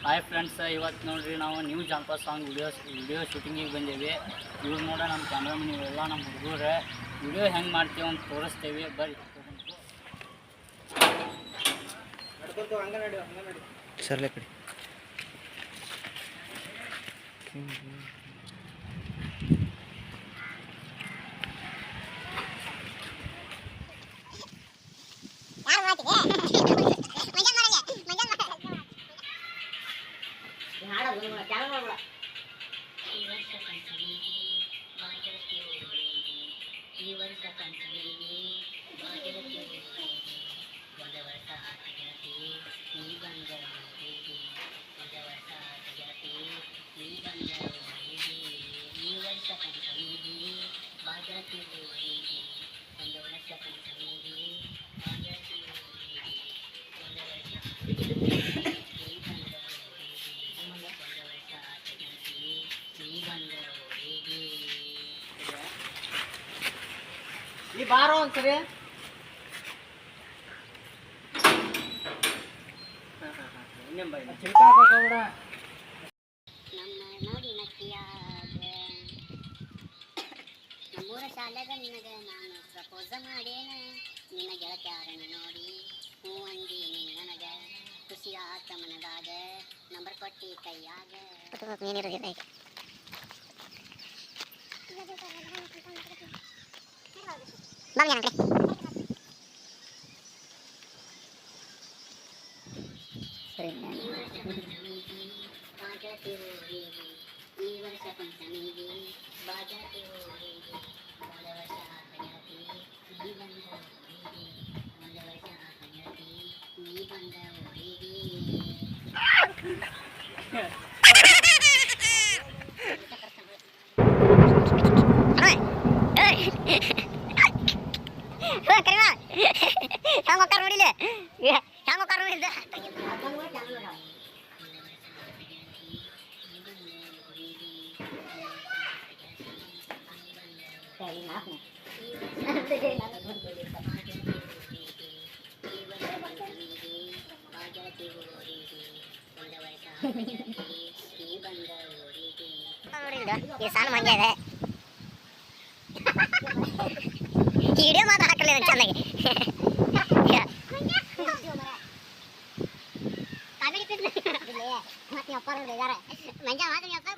Hi friends, ಇವತ್ತು ನೋಡ್ರಿ ನಾವು ನ್ಯೂ ಜಾನಪದ ಸಾಂಗ್ ವಿಡಿಯೋ ಶೂಟಿಂಗಿಗೆ ಬಂದೇವಿ. ಇವ್ರು ನೋಡ ನಮ್ಮ ಕ್ಯಾಮ್ರಾಮನ್ ಇವೆಲ್ಲ ನಮ್ಮ ಹುಡುಗರು ವಿಡಿಯೋ ಹೆಂಗೆ ಮಾಡ್ತೀವಿ ಅಂತ ತೋರಿಸ್ತೇವೆ. ಬರ್ರಿ ಸರ್ಲೆ ಕಡೆ ಈ ಬಾರೋ ಒಂದ್ಸರಿ ನಮ್ಮೂರ ಶಾಲೆಗ ನಿನಗ ನಾನು ಪ್ರಪೋಸ ಮಾಡೇನ, ನಿನ್ನ ಗೆಳತ್ಯಾರನ ನೋಡಿ ಹೂ ಅಂದಿ ನನಗ, ಖುಷಿ ಆತ ಮನದಾಗ ನಂಬರ್ ಕೊಟ್ಟಿ ಕೈಯಾಗ. ಈ ವರ್ಷ ಪಂಚಮಿಗೆ ಬಾಜಾತಿ ಊರಿಗೆ ಒಂದು ವರ್ಷ ಆತಗತಿ ನೀ ಬಂದ ಊರಿಗೆ, ಒಂದು ವರ್ಷ ಆತಗತಿ ನೀ ಬಂದ ಊರಿಗೆ. ಈ ಸಣ್ಣ ಮಂಜ ಇದೆ, ವಿಡಿಯೋ ಮಾತ್ರ ಹಾಕಲಿಲ್ಲ ಚೆನ್ನಾಗಿ. ಮಂಜ ಮಾತ್ರ